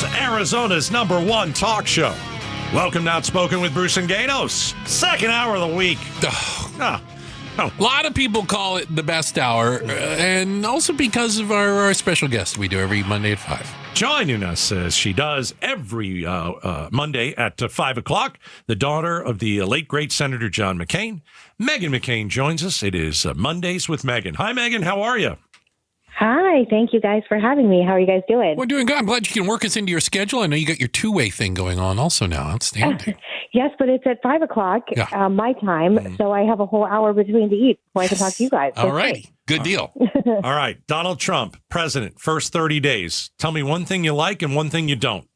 is Arizona's #1 talk show. Welcome to Outspoken with Bruce and Ganos. Second hour of the week. A lot of people call it the best hour, and also because of our special guest we do every Monday at 5. Joining us, as she does every Monday at 5 o'clock, the daughter of the late, great Senator John McCain. Meghan McCain joins us. It is Mondays with Meghan. Hi, Meghan. How are you? Hi. Thank you guys for having me. How are you guys doing? We're doing good. I'm glad you can work us into your schedule. I know you got your two-way thing going on also now. Outstanding. Yes, but it's at 5 o'clock my time, so I have a whole hour between to eat before I can talk to you guys. All righty. Good deal. All right. Donald Trump, president, first 30 days. Tell me one thing you like and one thing you don't.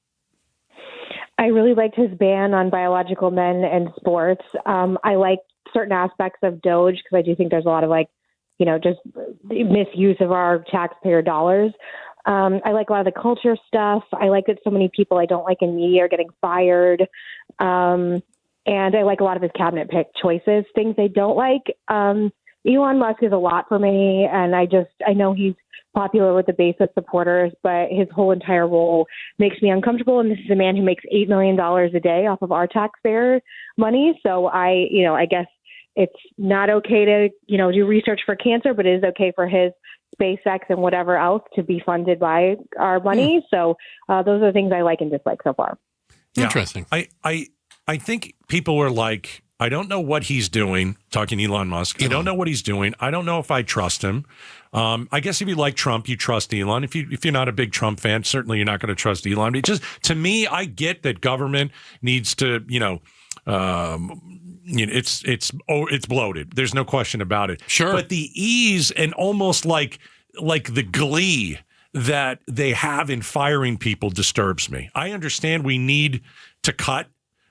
I really liked his ban on biological men and sports. I like certain aspects of Doge because I do think there's a lot of just misuse of our taxpayer dollars. I like a lot of the culture stuff. I like that so many people I don't like in media are getting fired. And I like a lot of his cabinet pick choices. Things I don't like. Elon Musk is a lot for me. And I know he's popular with the base of supporters, but his whole entire role makes me uncomfortable. And this is a man who makes $8 million a day off of our taxpayer money. So I guess it's not okay to, do research for cancer, but it is okay for his SpaceX and whatever else to be funded by our money. So those are the things I like and dislike so far. Yeah. Interesting. I think people were like, I don't know what he's doing, talking to Elon Musk. I don't know what he's doing. I don't know if I trust him. I guess if you like Trump, you trust Elon. If you're not a big Trump fan, certainly you're not going to trust Elon. But just to me, I get that government needs to, it's bloated. There's no question about it. Sure. But the ease and almost like the glee that they have in firing people disturbs me. I understand we need to cut,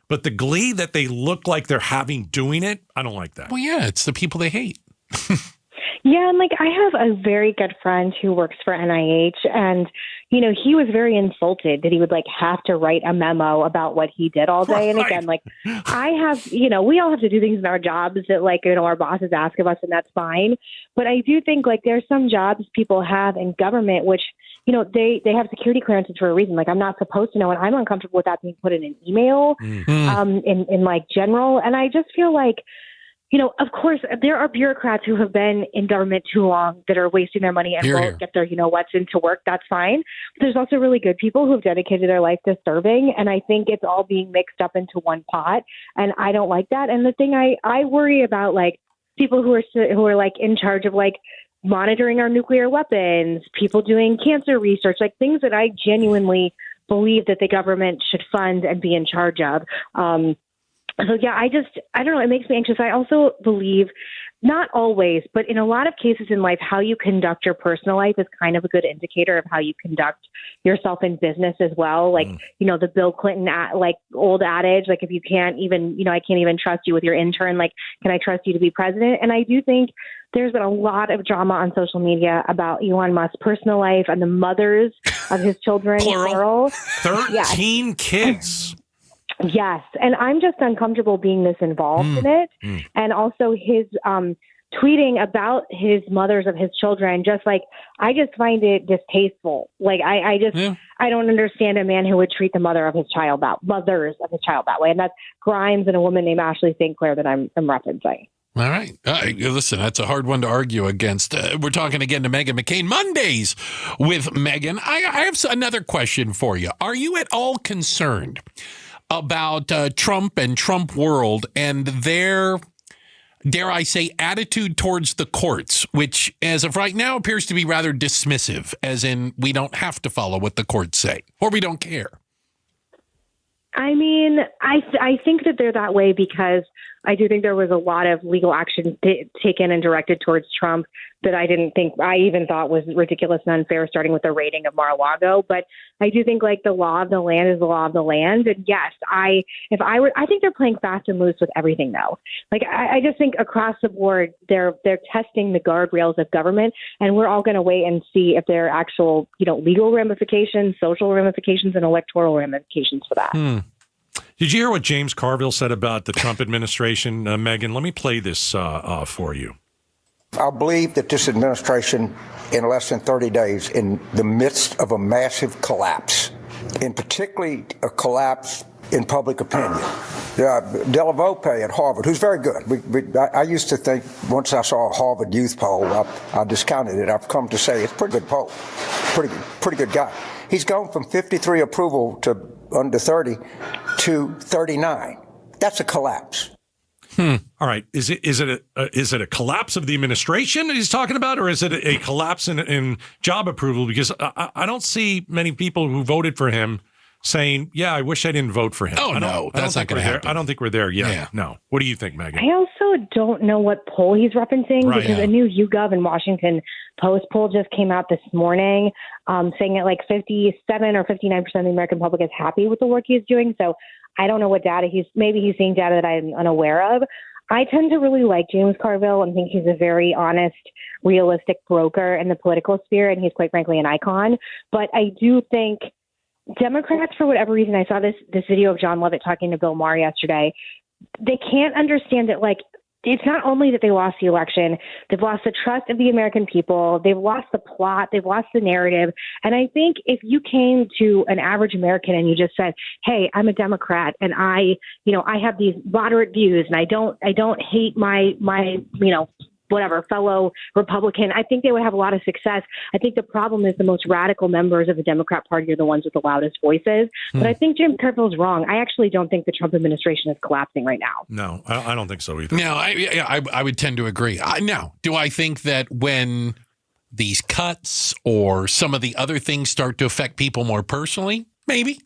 but the glee that they look like they're having doing it, I don't like that. Well, yeah, it's the people they hate. Yeah, and I have a very good friend who works for NIH, and he was very insulted that he would have to write a memo about what he did all day. And again, I have, we all have to do things in our jobs that our bosses ask of us, and that's fine. But I do think there's some jobs people have in government which they have security clearances for a reason. I'm not supposed to know, and I'm uncomfortable with that being put in an email, in general. And I just feel of course, there are bureaucrats who have been in government too long that are wasting their money and won't get their, what's into work. That's fine. But there's also really good people who have dedicated their life to serving. And I think it's all being mixed up into one pot. And I don't like that. And the thing I worry about, people who are in charge of monitoring our nuclear weapons, people doing cancer research, things that I genuinely believe that the government should fund and be in charge of. So, yeah, I don't know. It makes me anxious. I also believe, not always, but in a lot of cases in life, how you conduct your personal life is kind of a good indicator of how you conduct yourself in business as well. The Bill Clinton, old adage, if you can't even, I can't even trust you with your intern, can I trust you to be president? And I do think there's been a lot of drama on social media about Elon Musk's personal life and the mothers of his children. Plural. 13 kids. Yes. And I'm just uncomfortable being this involved in it. And also his tweeting about his mothers of his children, I just find it distasteful. I don't understand a man who would treat the mothers of his child that way. And that's Grimes and a woman named Ashley St. Clair that I'm referencing. All right. Listen, that's a hard one to argue against. We're talking again to Meghan McCain. Mondays with Meghan. I have another question for you. Are you at all concerned about Trump and Trump world and their, dare I say, attitude towards the courts, which as of right now appears to be rather dismissive, as in we don't have to follow what the courts say or we don't care? I mean, I think that they're that way because I do think there was a lot of legal action taken and directed towards Trump that I even thought was ridiculous and unfair, starting with the raiding of Mar-a-Lago. But I do think the law of the land is the law of the land. And yes, I think they're playing fast and loose with everything though. I just think across the board, they're testing the guardrails of government, and we're all going to wait and see if there are actual, legal ramifications, social ramifications, and electoral ramifications for that. Did you hear what James Carville said about the Trump administration, Meghan? Let me play this for you. I believe that this administration, in less than 30 days, in the midst of a massive collapse, in particularly a collapse in public opinion. Della Volpe at Harvard, who's very good. I used to think, once I saw a Harvard youth poll, I discounted it. I've come to say it's a pretty good poll. Pretty good guy. He's gone from 53 approval to under 30 to 39. That's a collapse. All right. Is it a collapse of the administration he's talking about, or is it a collapse in job approval? Because I don't see many people who voted for him saying, yeah, I wish I didn't vote for him. Oh, no, that's not going to happen. I don't think we're there yet. Yeah. No. What do you think, Megan? I also don't know what poll he's referencing, because a new YouGov and Washington Post poll just came out this morning, saying that like 57 or 59% of the American public is happy with the work he's doing. So I don't know what data he's seeing data that I'm unaware of. I tend to really like James Carville and think he's a very honest, realistic broker in the political sphere, and he's quite frankly an icon. But I do think Democrats, for whatever reason, I saw this video of John Lovett talking to Bill Maher yesterday. They can't understand that, like, it's not only that they lost the election, they've lost the trust of the American people, they've lost the plot, they've lost the narrative. And I think if you came to an average American and you just said, hey, I'm a Democrat and I have these moderate views and I don't hate my whatever fellow Republican, I think they would have a lot of success. I think the problem is the most radical members of the Democrat Party are the ones with the loudest voices. But I think Jim Carville's wrong. I actually don't think the Trump administration is collapsing right now. No, I don't think so either. No, I would tend to agree. Now, do I think that when these cuts or some of the other things start to affect people more personally? Maybe.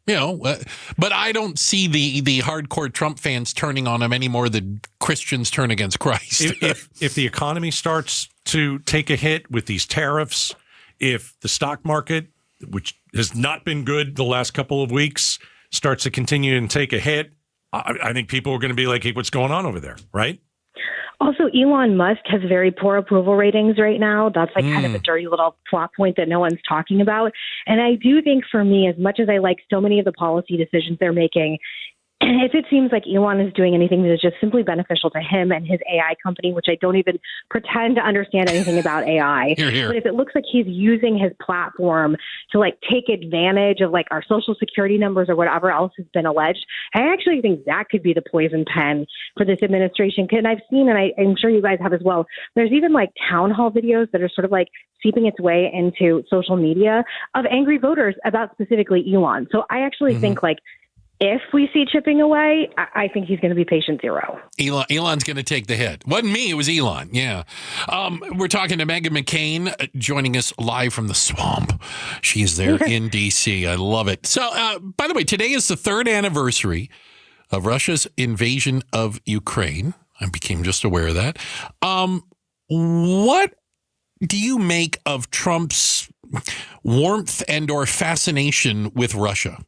But I don't see the hardcore Trump fans turning on him any more than Christians turn against Christ. If the economy starts to take a hit with these tariffs, if the stock market, which has not been good the last couple of weeks, starts to continue and take a hit, I think people are going to be like, hey, what's going on over there, right? Also, Elon Musk has very poor approval ratings right now. That's like kind of a dirty little plot point that no one's talking about. And I do think for me, as much as I like so many of the policy decisions they're making, if it seems like Elon is doing anything that is just simply beneficial to him and his AI company, which I don't even pretend to understand anything about AI, but if it looks like he's using his platform to like take advantage of like our social security numbers or whatever else has been alleged, I actually think that could be the poison pen for this administration. And I've seen, and I'm sure you guys have as well, there's even like town hall videos that are sort of like seeping its way into social media of angry voters about specifically Elon. So I actually think like, if we see chipping away, I think he's going to be patient zero. Elon's going to take the hit. Wasn't me, it was Elon. Yeah. We're talking to Meghan McCain, joining us live from the swamp. She's there in D.C. I love it. So, by the way, today is the 3rd anniversary of Russia's invasion of Ukraine. I became just aware of that. What do you make of Trump's warmth and or fascination with Russia?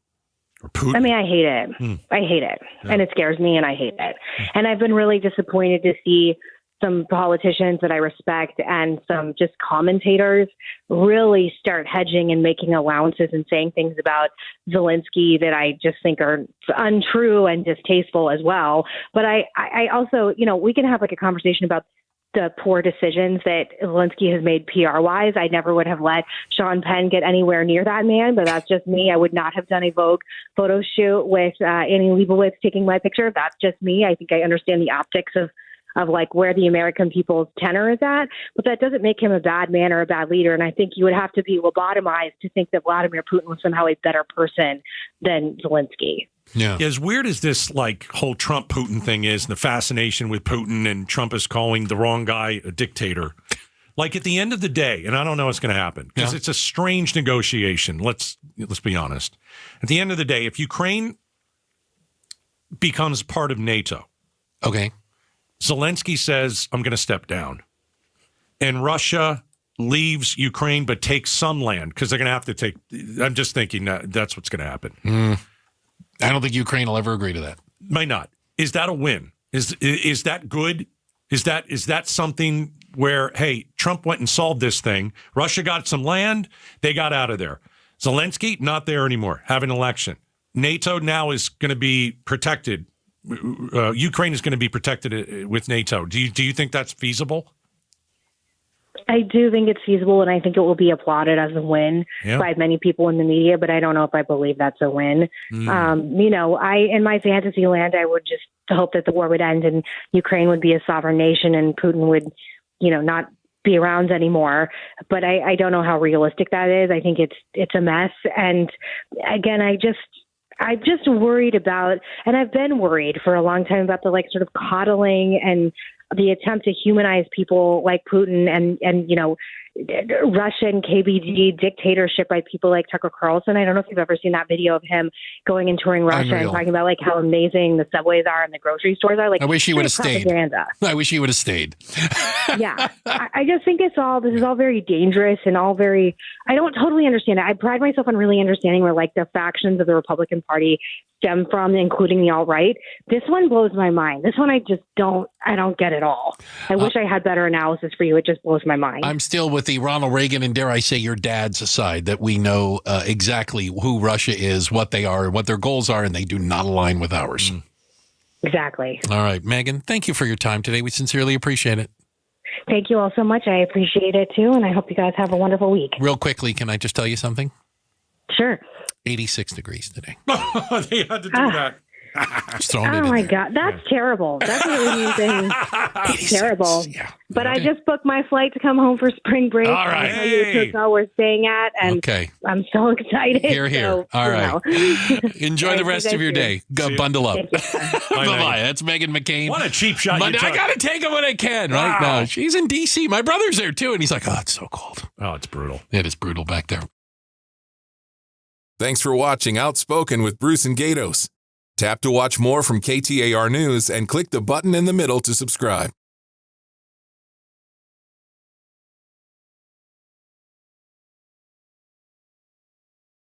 I mean, I hate it. I hate it. Yeah. And it scares me and I hate it. And I've been really disappointed to see some politicians that I respect and some just commentators really start hedging and making allowances and saying things about Zelensky that I just think are untrue and distasteful as well. But I also, we can have like a conversation about the poor decisions that Zelensky has made PR-wise. I never would have let Sean Penn get anywhere near that man, but that's just me. I would not have done a Vogue photo shoot with Annie Leibovitz taking my picture. That's just me. I think I understand the optics of like where the American people's tenor is at, but that doesn't make him a bad man or a bad leader. And I think you would have to be lobotomized to think that Vladimir Putin was somehow a better person than Zelensky. Yeah. As weird as this like whole Trump Putin thing is, and the fascination with Putin, and Trump is calling the wrong guy a dictator. Like at the end of the day, and I don't know what's going to happen because it's a strange negotiation. Let's be honest. At the end of the day, if Ukraine becomes part of NATO, okay, Zelensky says, I'm going to step down. And Russia leaves Ukraine but takes some land because they're going to have to take. I'm just thinking that's what's going to happen. I don't think Ukraine will ever agree to that. Might not. Is that a win? Is that good? Is that something where, hey, Trump went and solved this thing. Russia got some land. They got out of there. Zelensky, not there anymore. Have an election. NATO now is going to be protected. Ukraine is going to be protected with NATO. Do you think that's feasible? I do think it's feasible, and I think it will be applauded as a win by many people in the media, but I don't know if I believe that's a win. In my fantasy land, I would just hope that the war would end and Ukraine would be a sovereign nation and Putin would, not be around anymore. But I don't know how realistic that is. I think it's a mess. And again, I'm just worried about, and I've been worried for a long time about the sort of coddling and the attempt to humanize people like Putin and Russian KGB dictatorship by people like Tucker Carlson. I don't know if you've ever seen that video of him going and touring Russia and talking about how amazing the subways are and the grocery stores are. I wish he would have stayed. I wish he would have stayed. Yeah. I just think this is all very dangerous and all very, I don't totally understand it. I pride myself on really understanding where the factions of the Republican Party stem from, including the alt-right. This one blows my mind. This one I don't get at all. I wish I had better analysis for you. It just blows my mind. I'm still with the Ronald Reagan and, dare I say, your dad's side, that we know exactly who Russia is, what they are, and what their goals are, and they do not align with ours. Exactly. All right, Meghan, thank you for your time today. We sincerely appreciate it. Thank you all so much. I appreciate it, too, and I hope you guys have a wonderful week. Real quickly, can I just tell you something? Sure. 86 degrees today. They had to do that. Oh my God, that's terrible. That's a really thing. That's terrible. Yeah. But I just booked my flight to come home for spring break. All right. I'll tell you the hotel we're staying at, and I'm so excited. Here. So, all right. Enjoy the rest of your day. Go bundle up. Bye-bye. That's Meghan McCain. What a cheap shot you took. I got to take it when I can, right? No, she's in D.C. My brother's there, too, and he's like, it's so cold. Oh, it's brutal. It is brutal back there. Thanks for watching Outspoken with Bruce and Gatos. Tap to watch more from KTAR News and click the button in the middle to subscribe.